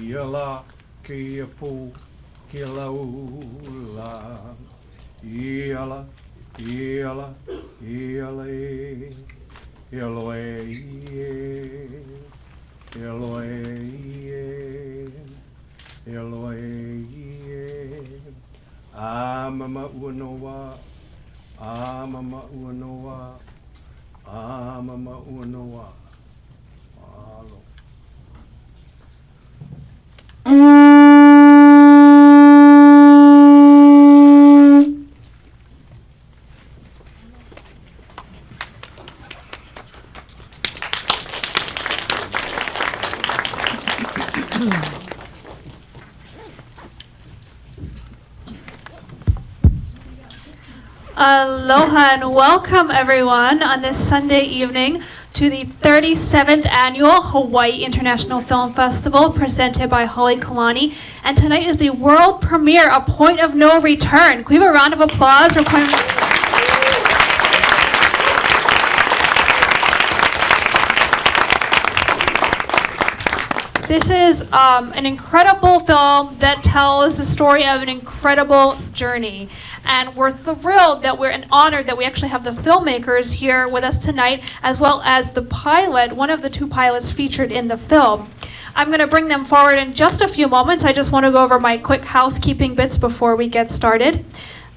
Iala kia pu kia laula. Iala, iala, iala e. Ialoe e. Ialoe e. Ialoe e. Mama uanoa. Mama uanoa. Mama uanoa. Alo. Aloha and welcome everyone on this Sunday evening to the 37th Annual Hawaii International Film Festival presented by Halekulani. And tonight is the world premiere, A Point of No Return. Can we have a round of applause for Point of... This is an incredible film that tells the story of an incredible journey. And we're thrilled that we're honored that we actually have the filmmakers here with us tonight, as well as the pilot, one of the two pilots featured in the film. I'm going to bring them forward in just a few moments. I just want to go over my quick housekeeping bits before we get started.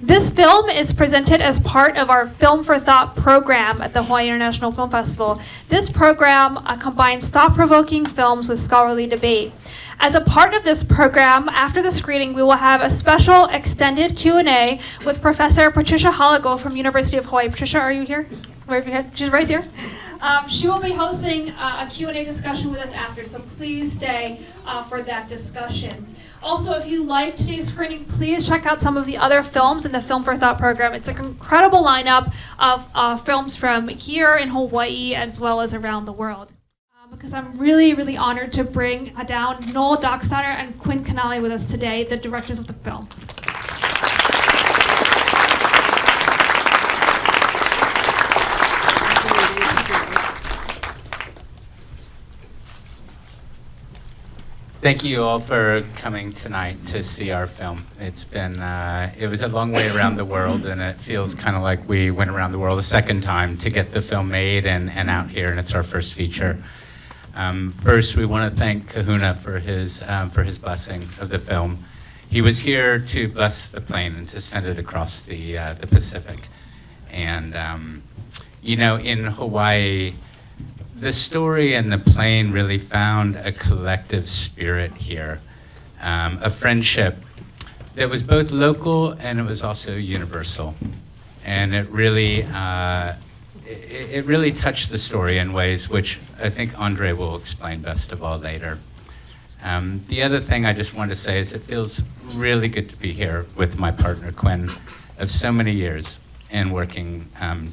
This film is presented as part of our Film for Thought program at the Hawaii International Film Festival. This program combines thought-provoking films with scholarly debate. As a part of this program, after the screening, we will have a special extended Q&A with Professor Patricia Halago from University of Hawaii. Patricia, are you here? She's right here. She will be hosting a Q&A discussion with us after, so please stay for that discussion. Also, if you like today's screening, please check out some of the other films in the Film for Thought program. It's an incredible lineup of films from here in Hawaii as well as around the world. Because I'm really, really honored to bring down Noel Dockstader and Quinn Kanalay with us today, the directors of the film. Thank you all for coming tonight to see our film. It's been, it was a long way around the world, and it feels kind of like we went around the world a second time to get the film made and out here, and it's our first feature. First, we want to thank Kahuna for his blessing of the film. He was here to bless the plane and to send it across the Pacific. And, you know, in Hawaii, the story and the plane really found a collective spirit here, a friendship that was both local and it was also universal. And it really touched the story in ways which I think Andre will explain best of all later. The other thing I just want to say is it feels really good to be here with my partner Quinn of so many years and working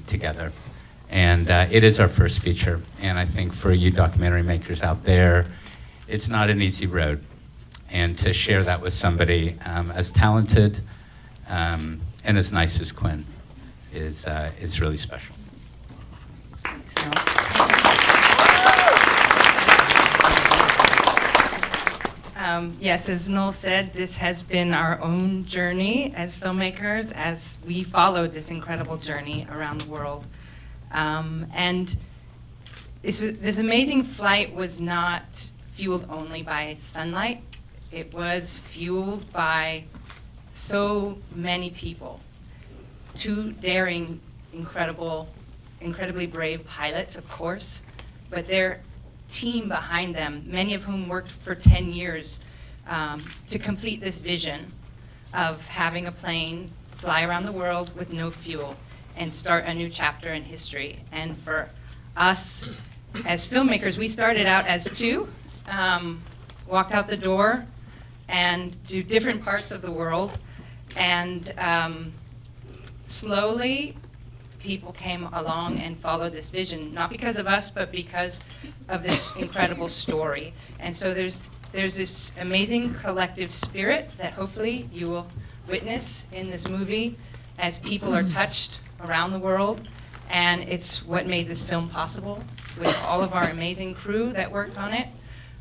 together. And it is our first feature, and I think for you documentary makers out there, it's not an easy road. And to share that with somebody as talented and as nice as Quinn is really special. Yes, as Noel said, this has been our own journey as filmmakers as we followed this incredible journey around the world. And this amazing flight was not fueled only by sunlight. It was fueled by so many people. Two daring, incredibly brave pilots, of course, but their team behind them, many of whom worked for 10 years to complete this vision of having a plane fly around the world with no fuel and start a new chapter in history. And for us as filmmakers, we started out as two, walked out the door and do different parts of the world. And slowly, people came along and followed this vision, not because of us, but because of this incredible story. And so there's this amazing collective spirit that hopefully you will witness in this movie as people are touched around the world. And it's what made this film possible, with all of our amazing crew that worked on it,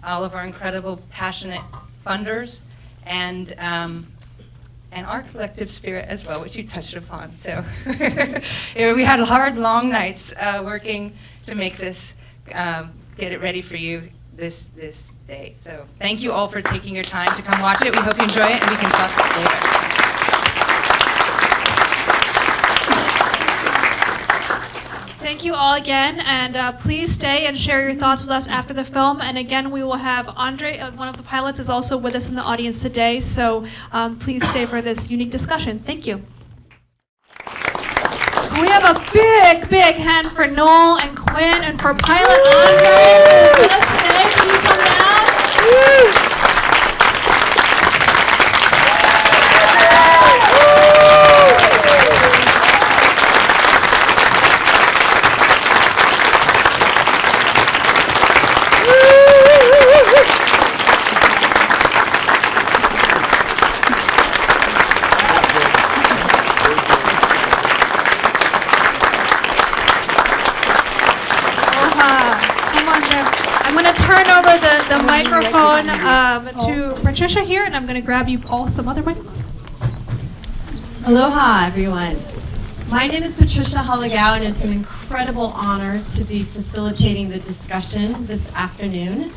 all of our incredible, passionate funders, and our collective spirit as well, which you touched upon. So we had hard, long nights working to make this, get it ready for you this day. So thank you all for taking your time to come watch it. We hope you enjoy it, and we can talk later. Thank you all again, and please stay and share your thoughts with us after the film. And again, we will have Andre, one of the pilots, is also with us in the audience today, so please stay for this unique discussion. Thank you. We have a big, big hand for Noel and Quinn and for pilot Andre with us today. Can you come down? The microphone to Patricia here, and I'm going to grab you all some other microphone. Aloha, everyone. My name is Patricia Halagau, and it's an incredible honor to be facilitating the discussion this afternoon.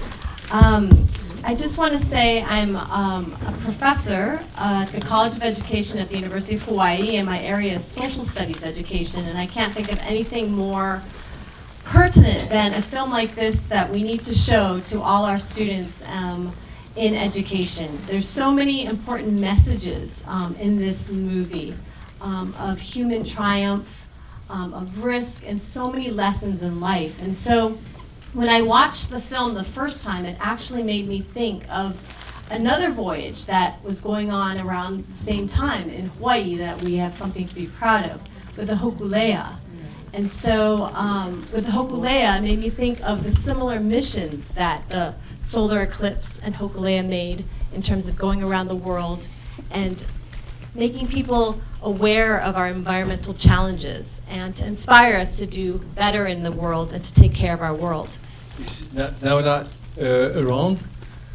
I just want to say I'm a professor at the College of Education at the University of Hawaii, and my area is social studies education, and I can't think of anything more pertinent than a film like this that we need to show to all our students in education. There's so many important messages in this movie of human triumph, of risk, and so many lessons in life. And so when I watched the film the first time, it actually made me think of another voyage that was going on around the same time in Hawaii that we have something to be proud of, with the Hokulea. And so with the Hokulea, it made me think of the similar missions that the solar eclipse and Hokulea made in terms of going around the world and making people aware of our environmental challenges and to inspire us to do better in the world and to take care of our world. Is Naola around?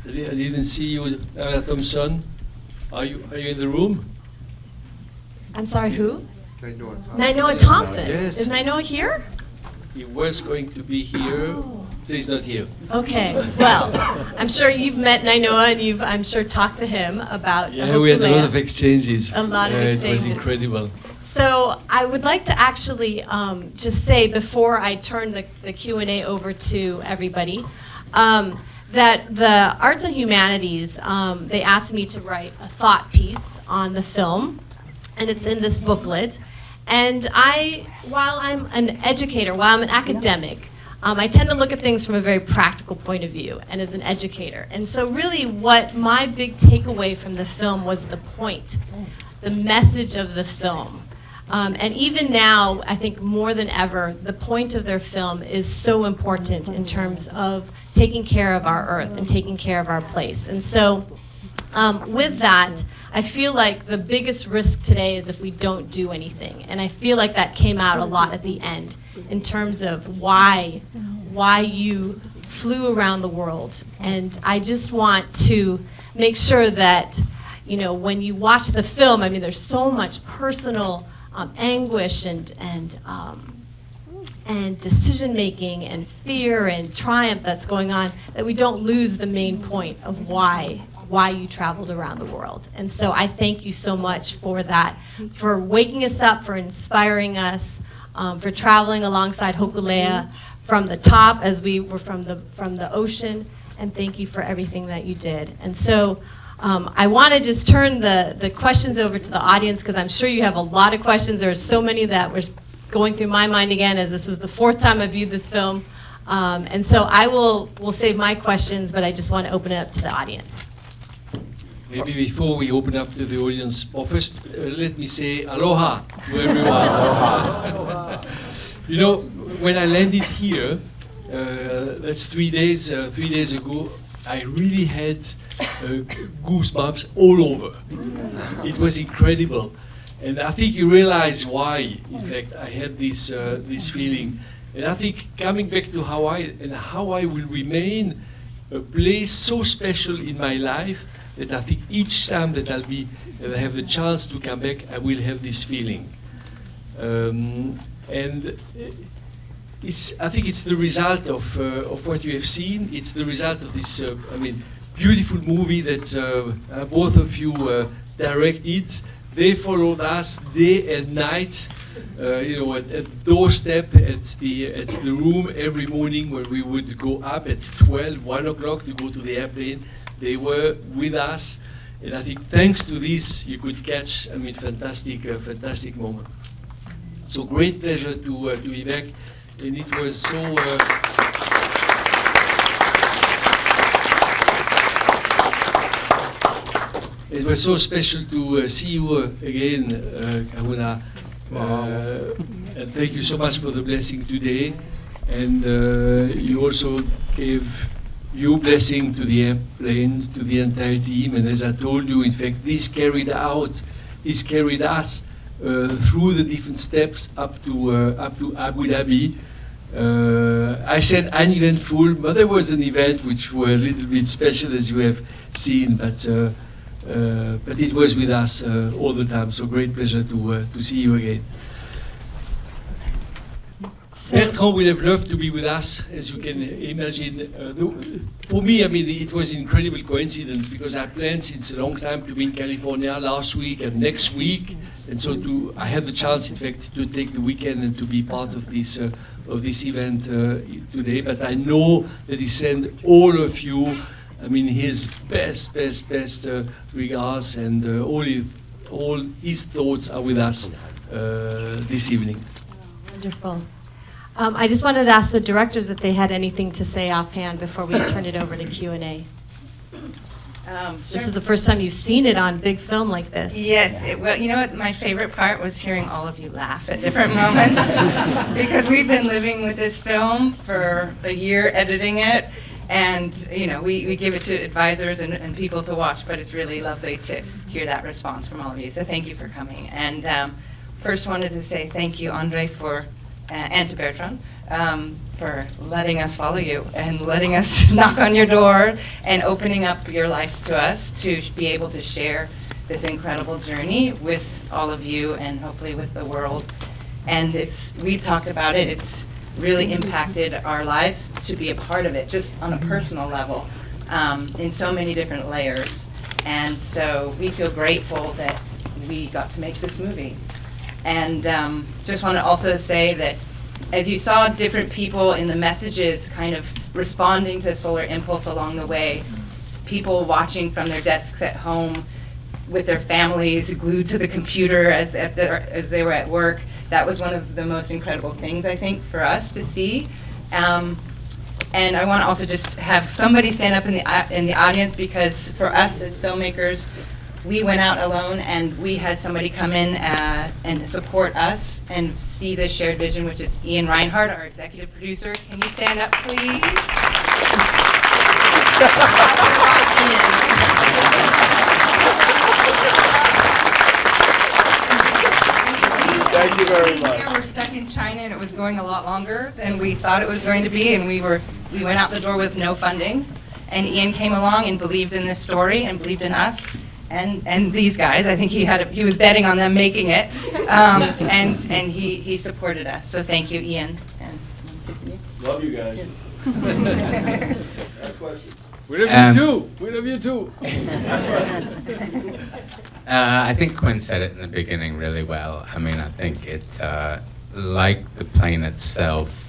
I didn't see you, Naola Thompson. Are you in the room? I'm sorry, who? Nainoa Thompson. Yes. Is Nainoa here? He was going to be here, Oh. so he's not here. Okay, well, I'm sure you've met Nainoa and you've, I'm sure, talked to him about Yeah, we had a lot Hokulea. of exchanges. A lot of It exchanges. was incredible. So I would like to actually just say before I turn the Q&A over to everybody that the arts and humanities, they asked me to write a thought piece on the film, and it's in this booklet. And while I'm an educator, while I'm an academic, I tend to look at things from a very practical point of view and as an educator. And so really what my big takeaway from the film was the point, the message of the film. And even now, I think more than ever, the point of their film is so important in terms of taking care of our earth and taking care of our place. And so with that, I feel like the biggest risk today is if we don't do anything. And I feel like that came out a lot at the end in terms of why you flew around the world. And I just want to make sure that, you know, when you watch the film, I mean, there's so much personal anguish and decision making and fear and triumph that's going on, that we don't lose the main point of why you traveled around the world. And so I thank you so much for that, for waking us up, for inspiring us, for traveling alongside Hokulea from the top as we were from the ocean, and thank you for everything that you did. And so I want to just turn the questions over to the audience, because I'm sure you have a lot of questions. There are so many that were going through my mind again, as this was the fourth time I viewed this film. And so I will save my questions, but I just want to open it up to the audience. Maybe before we open up to the audience, first let me say aloha to everyone. You know, when I landed here, that's 3 days ago, I really had goosebumps all over. It was incredible. And I think you realize why, in fact, I had this feeling. And I think coming back to Hawaii, and Hawaii will remain a place so special in my life, that I think each time that I have the chance to come back, I will have this feeling. And I think it's the result of what you have seen. It's the result of this, beautiful movie that both of you directed. They followed us day and night, at the doorstep, at the room every morning when we would go up at 1 o'clock to go to the airplane. They were with us, and I think thanks to this, you could catch, fantastic moment. So great pleasure to be back, and it was so. It was so special to see you again, Kahuna. And thank you so much for the blessing today. And you also gave your blessing to the airplane, to the entire team. And as I told you, in fact, this carried us through the different steps up to Abu Dhabi. I said uneventful, but there was an event which were a little bit special, as you have seen. But it was with us all the time, so great pleasure to see you again. Bertrand will have loved to be with us, as you can imagine. For me, it was an incredible coincidence because I planned since a long time to be in California last week and next week, and so I had the chance, in fact, to take the weekend and to be part of this event today. But I know that he sent all of you. His best regards, and all his thoughts are with us this evening. Wonderful. I just wanted to ask the directors if they had anything to say offhand before we turn it over to Q&A. This is the first time you've seen it on big film like this. Yes. Well, you know what? My favorite part was hearing all of you laugh at different moments because we've been living with this film for a year, editing it. And, we give it to advisors and people to watch, but it's really lovely to hear that response from all of you. So thank you for coming. And first wanted to say thank you, Andre, and to Bertrand, for letting us follow you and letting us knock on your door and opening up your life to us to be able to share this incredible journey with all of you and hopefully with the world. And we've talked about it. It's really impacted our lives to be a part of it, just on a personal level, in so many different layers. And so we feel grateful that we got to make this movie. And just want to also say that as you saw different people in the messages kind of responding to Solar Impulse along the way, people watching from their desks at home with their families glued to the computer as they were at work, that was one of the most incredible things, I think, for us to see. And I want to also just have somebody stand up in the audience, because for us as filmmakers, we went out alone and we had somebody come in and support us and see the shared vision, which is Ian Reinhardt, our executive producer. Can you stand up, please? Thank you very much. We're stuck in China, and it was going a lot longer than we thought it was going to be, and we went out the door with no funding. And Ian came along and believed in this story and believed in us and these guys. I think he was betting on them making it, and he supported us. So thank you, Ian. And Love you guys. Next question. We love you too. I think Quinn said it in the beginning really well. I think it, like the plane itself,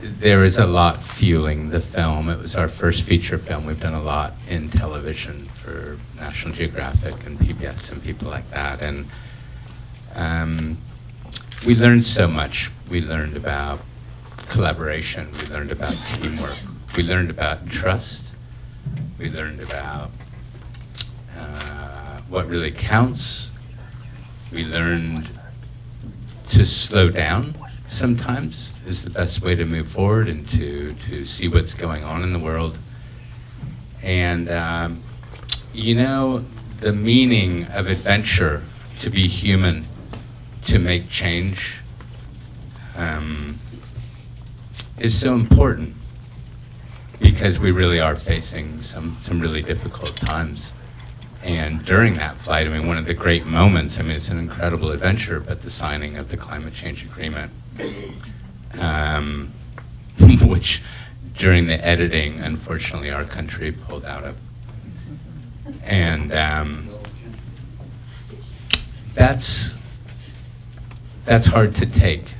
there is a lot fueling the film. It was our first feature film. We've done a lot in television for National Geographic and PBS and people like that. And we learned so much. We learned about collaboration. We learned about teamwork. We learned about trust. We learned about what really counts. We learned to slow down sometimes is the best way to move forward and to see what's going on in the world. And the meaning of adventure, to be human, to make change, is so important. because we really are facing some really difficult times. And during that flight, I mean, one of the great moments, I mean, it's an incredible adventure, but the signing of the climate change agreement, which during the editing, unfortunately, our country pulled out of. And that's hard to take.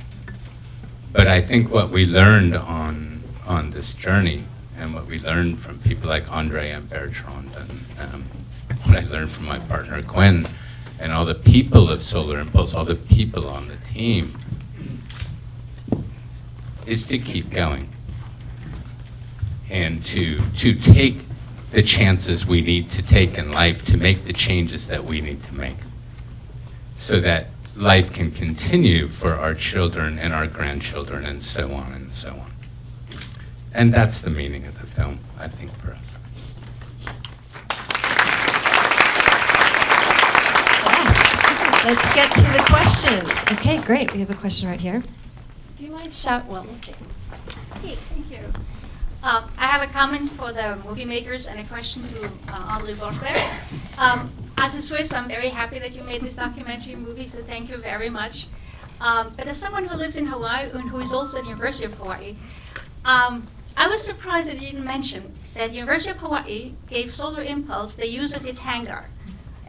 But I think what we learned on this journey, and what we learned from people like Andre and Bertrand, and what I learned from my partner Quinn, and all the people of Solar Impulse, all the people on the team, is to keep going. And to take the chances we need to take in life to make the changes that we need to make, so that life can continue for our children and our grandchildren and so on and so on. And that's the meaning of the film, I think, for us. Yes. Let's get to the questions. Okay, great. We have a question right here. Do you mind shout? Well, okay. Okay, thank you. I have a comment for the movie makers and a question to Andre Borschberg. As a Swiss, I'm very happy that you made this documentary movie, so thank you very much. But as someone who lives in Hawaii and who is also at the University of Hawaii, I was surprised that you didn't mention that the University of Hawaii gave Solar Impulse the use of its hangar.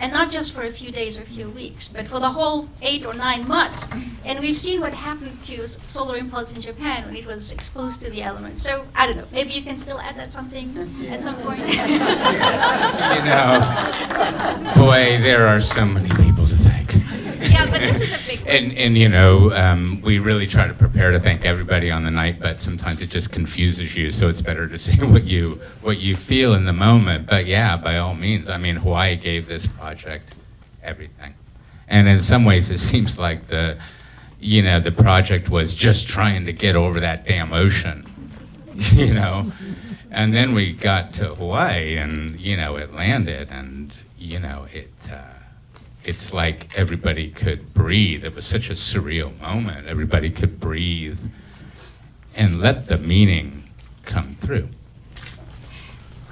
And not just for a few days or a few weeks, but for the whole 8 or 9 months. And we've seen what happened to Solar Impulse in Japan when it was exposed to the elements. So, I don't know, maybe you can still add that something at some point. You know, boy, there are so many people to thank. Yeah, but this is a big one. And you know, we really try to prepare to thank everybody on the night, but sometimes it just confuses you, so it's better to say what you feel in the moment. But yeah, by all means, I mean, Hawaii gave this project everything. And in some ways, it seems like the project was just trying to get over that damn ocean, you know? And then we got to Hawaii and, you know, it landed and, you know, it's like everybody could breathe. It was such a surreal moment. Everybody could breathe and let the meaning come through.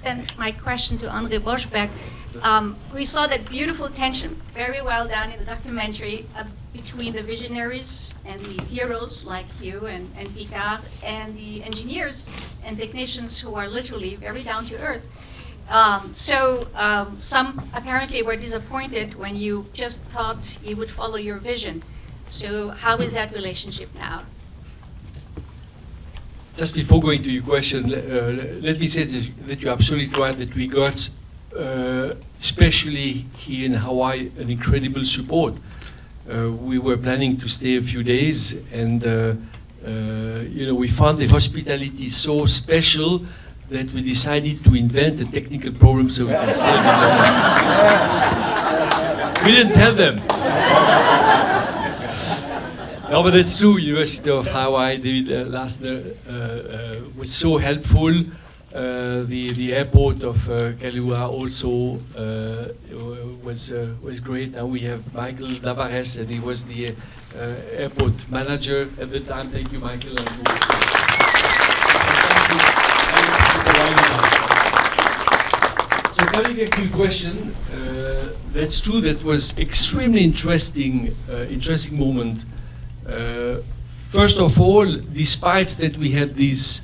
Then my question to Andre Borschberg, we saw that beautiful tension very well done in the documentary between the visionaries and the heroes like you and Picard and the engineers and technicians who are literally very down to earth. Some apparently were disappointed when you just thought you would follow your vision. So how is that relationship now? Just before going to your question, let me say that you're absolutely right that we got, especially here in Hawaii, an incredible support. We were planning to stay a few days, and you know, we found the hospitality so special that we decided to invent a technical problem so we can stay with them. We didn't tell them. No, but it's true. University of Hawaii, David Lassner was so helpful. The airport of Kailua also was great. And we have Michael Navarez, and he was the airport manager at the time. Thank you, Michael. So coming back to your question, that's true. That was extremely interesting moment. First of all, despite that we had these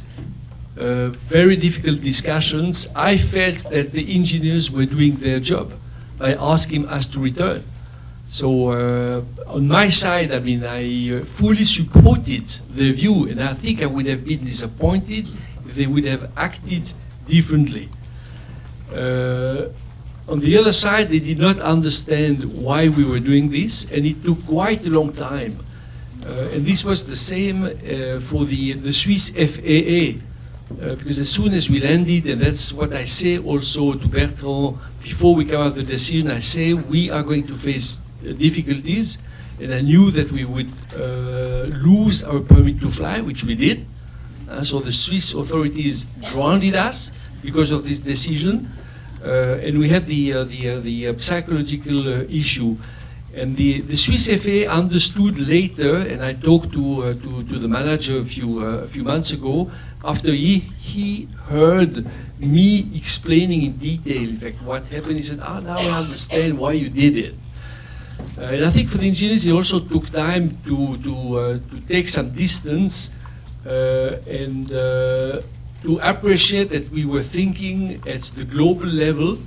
very difficult discussions, I felt that the engineers were doing their job by asking us to return. So on my side, I mean, I fully supported the view, and I think I would have been disappointed if they would have acted differently. On the other side, they did not understand why we were doing this, and it took quite a long time. And this was the same for the Swiss FAA, because as soon as we landed, and that's what I say also to Bertrand, before we come out the decision, I say we are going to face difficulties, and I knew that we would lose our permit to fly, which we did. So the Swiss authorities grounded us because of this decision, and we had the psychological issue. And the Swiss FA understood later, and I talked to the manager a few months ago, after he heard me explaining in detail, in fact, what happened. He said, now I understand why you did it. And I think for the engineers, it also took time to take some distance and to appreciate that we were thinking at the global level,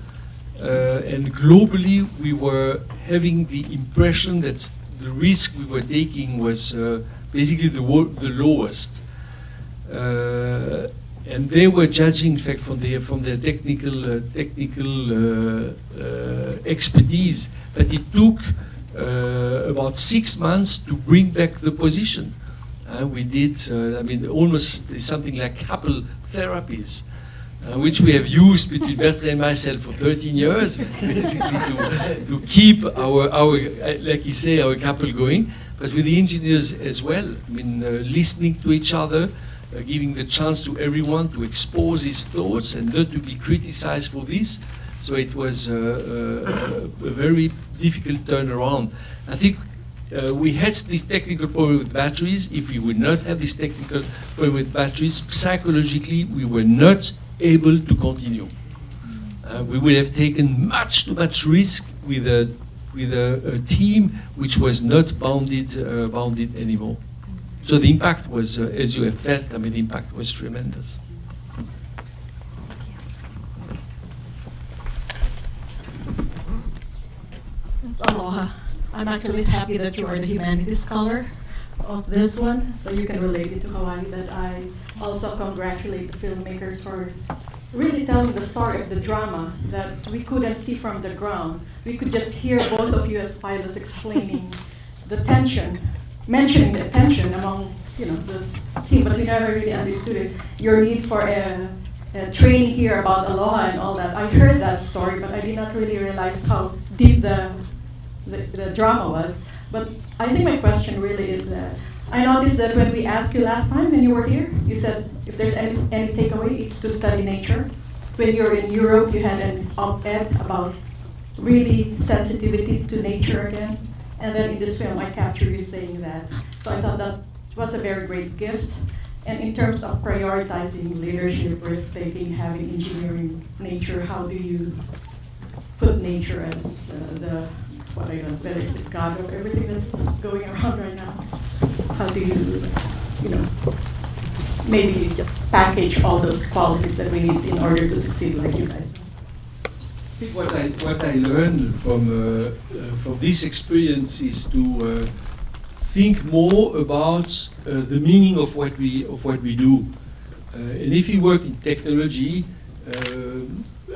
and globally we were having the impression that the risk we were taking was basically the lowest. And they were judging, in fact, from their technical expertise, but it took about 6 months to bring back the position. We did, almost something like couple therapies, which we have used between Bertrand and myself for 13 years, basically to keep our, like you say, our couple going, but with the engineers as well. Listening to each other, giving the chance to everyone to expose his thoughts and not to be criticized for this. So it was a very difficult turnaround. I think we had this technical problem with batteries. If we would not have this technical problem with batteries, psychologically we were not able to continue. We would have taken much too much risk with a team which was not bounded anymore. So the impact was, as you have felt, the impact was tremendous. Aloha. I'm actually happy that you are the humanities scholar of this one, so you can relate it to Hawaii. But I also congratulate the filmmakers for really telling the story of the drama that we couldn't see from the ground. We could just hear both of you as pilots explaining the tension, mentioning the tension among this team, but we never really understood it. Your need for a training here about aloha and all that. I heard that story, but I did not really realize how deep the drama was. But I think my question really is, I noticed that when we asked you last time when you were here, you said if there's any takeaway, it's to study nature. When you were in Europe, you had an op-ed about really sensitivity to nature again. And then in this film, I captured you saying that. So I thought that was a very great gift. And in terms of prioritizing leadership, risk-taking, having engineering, nature, how do you put nature as whether it's the god of everything that's going around right now? How do you, maybe just package all those qualities that we need in order to succeed like you guys? I think what I learned from this experience is to think more about the meaning of what we do. And if we work in technology,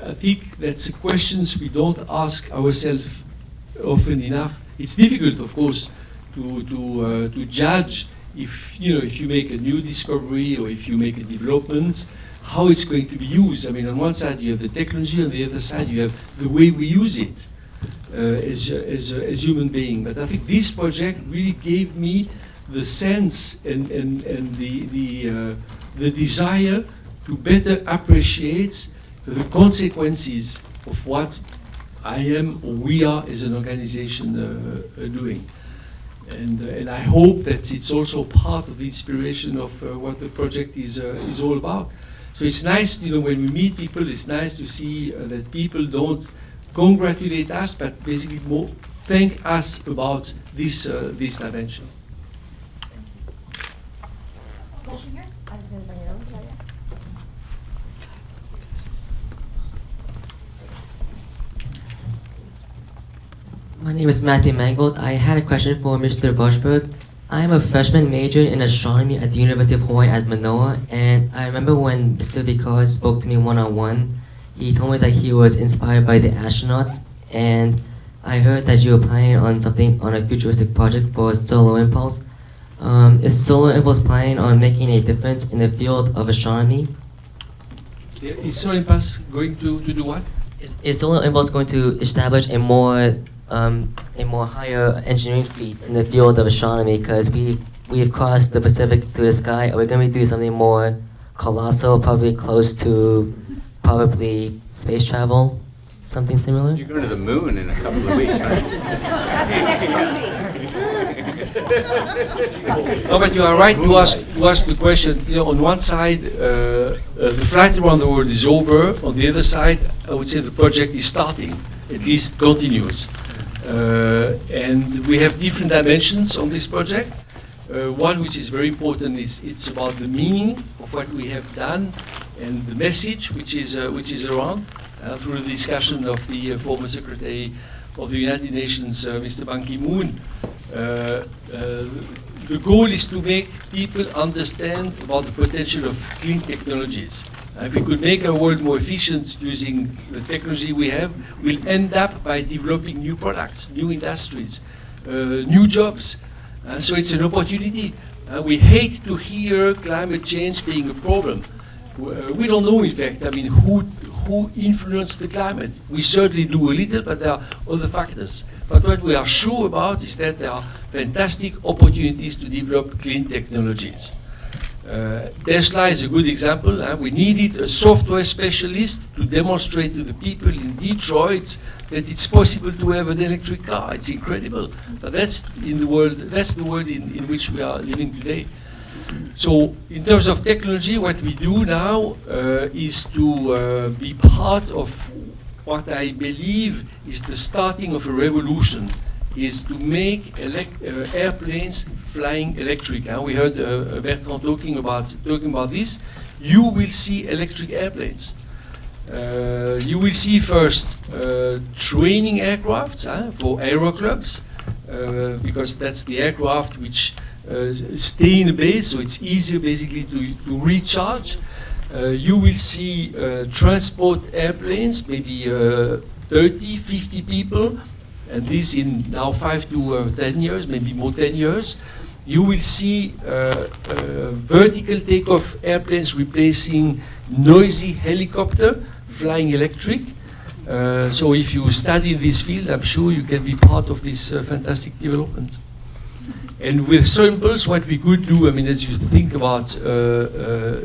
I think that's the questions we don't ask ourselves often enough. It's difficult, of course, to judge if you make a new discovery or if you make a development, how it's going to be used. On one side you have the technology, on the other side you have the way we use it as human beings. But I think this project really gave me the sense and the desire to better appreciate the consequences of what I am or we are as an organization doing. And I hope that it's also part of the inspiration of what the project is all about. So it's nice, when we meet people, it's nice to see that people don't congratulate us, but basically more thank us about this dimension. My name is Matthew Mangold. I had a question for Mr. Borschberg. I'm a freshman major in astronomy at the University of Hawaii at Manoa, and I remember when Mr. Because spoke to me one-on-one, he told me that he was inspired by the astronauts, and I heard that you were planning on a futuristic project for Solar Impulse. Is Solar Impulse planning on making a difference in the field of astronomy? Is Solar Impulse going to do what? Is Solar Impulse going to establish a more higher engineering feat in the field of astronomy? Because we've crossed the Pacific through the sky. Are we going to do something more colossal, probably close to space travel? something similar? You're going to the moon in a couple of weeks, right? No, but you are right to ask the question. You know, on one side, the flight around the world is over. On the other side, I would say the project is starting, at least continues. And we have different dimensions on this project. One which is very important is it's about the meaning of what we have done and the message which is around through the discussion of the former Secretary of the United Nations, Mr. Ban Ki-moon. The goal is to make people understand about the potential of clean technologies. If we could make our world more efficient using the technology we have, we'll end up by developing new products, new industries, new jobs. So it's an opportunity. We hate to hear climate change being a problem. We don't know, in fact, I mean, who influenced the climate. We certainly do a little, but there are other factors. But what we are sure about is that there are fantastic opportunities to develop clean technologies. Tesla is a good example. We needed a software specialist to demonstrate to the people in Detroit that it's possible to have an electric car. It's incredible. But that's the world in which we are living today. So in terms of technology, what we do now is to be part of what I believe is the starting of a revolution, is to make airplanes flying electric. We heard Bertrand talking about this. You will see electric airplanes. You will see first training aircrafts for aero clubs, because that's the aircraft which stay in the base, so it's easier basically to recharge. You will see transport airplanes, maybe 30, 50 people, and this in now 5 to 10 years, maybe more 10 years. You will see vertical takeoff airplanes replacing noisy helicopter flying electric. So if you study this field, I'm sure you can be part of this fantastic development. And with samples, what we could do, I mean, as you think about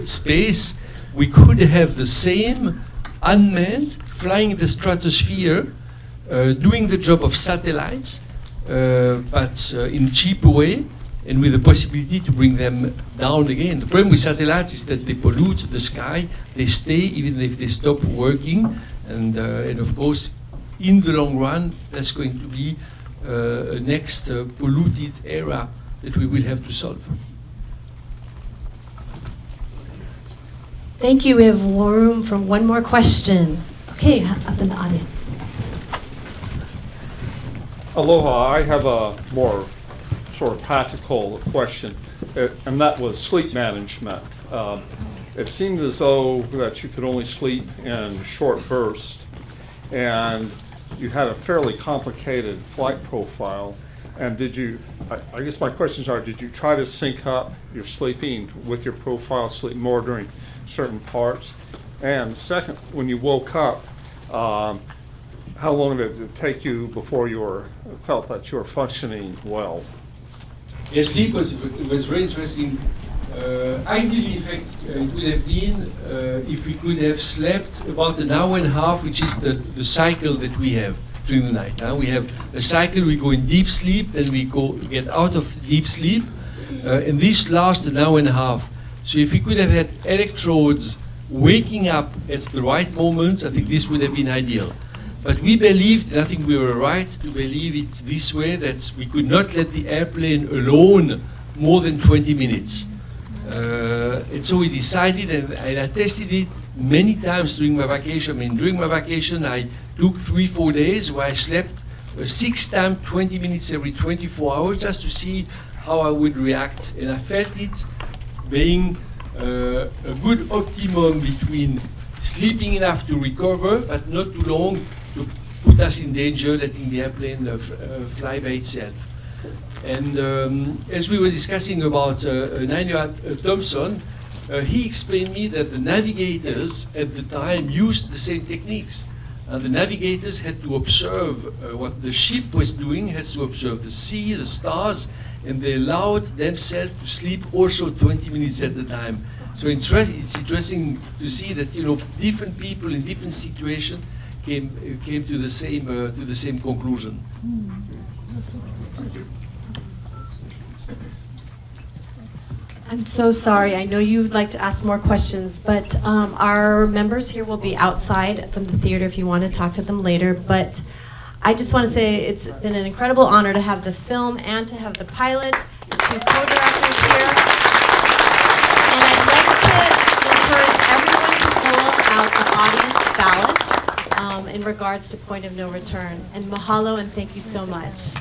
space, we could have the same unmanned, flying in the stratosphere, doing the job of satellites, but in a cheaper way, and with the possibility to bring them down again. The problem with satellites is that they pollute the sky. They stay even if they stop working, and of course, in the long run, that's going to be a next polluted era that we will have to solve. Thank you. We have room for one more question. Okay, up in the audience. Aloha. I have a more sort of practical question, and that was sleep management. It seemed as though that you could only sleep in short bursts, and you had a fairly complicated flight profile. And did you, I guess my questions are, did you try to sync up your sleeping with your profile, sleep more during certain parts? And second, when you woke up, how long did it take you before you felt that you were functioning well? Yes, sleep was very interesting. Ideally, in fact, it would have been if we could have slept about an hour and a half, which is the cycle that we have during the night. We have a cycle, we go in deep sleep, then we get out of deep sleep, and this lasts an hour and a half. So if we could have had electrodes waking up at the right moments, I think this would have been ideal. But we believed, and I think we were right to believe it this way, that we could not let the airplane alone more than 20 minutes. And so we decided, and I tested it many times during my vacation. I mean, during my vacation, I took 3-4 days where I slept 6 times 20 minutes every 24 hours just to see how I would react. And I felt it being a good optimum between sleeping enough to recover, but not too long to put us in danger, letting the airplane fly by itself. And as we were discussing about Nigel Thompson, he explained me that the navigators at the time used the same techniques. The navigators had to observe what the ship was doing, had to observe the sea, the stars, and they allowed themselves to sleep also 20 minutes at a time. So it's interesting to see that, you know, different people in different situations came to the same conclusion. I'm so sorry. I know you'd like to ask more questions, but our members here will be outside from the theater if you want to talk to them later. But I just want to say it's been an incredible honor to have the film and to have the pilot, the two co-directors here. And I'd like to encourage everyone to fill out the audience ballot in regards to Point of No Return. And mahalo and thank you so much.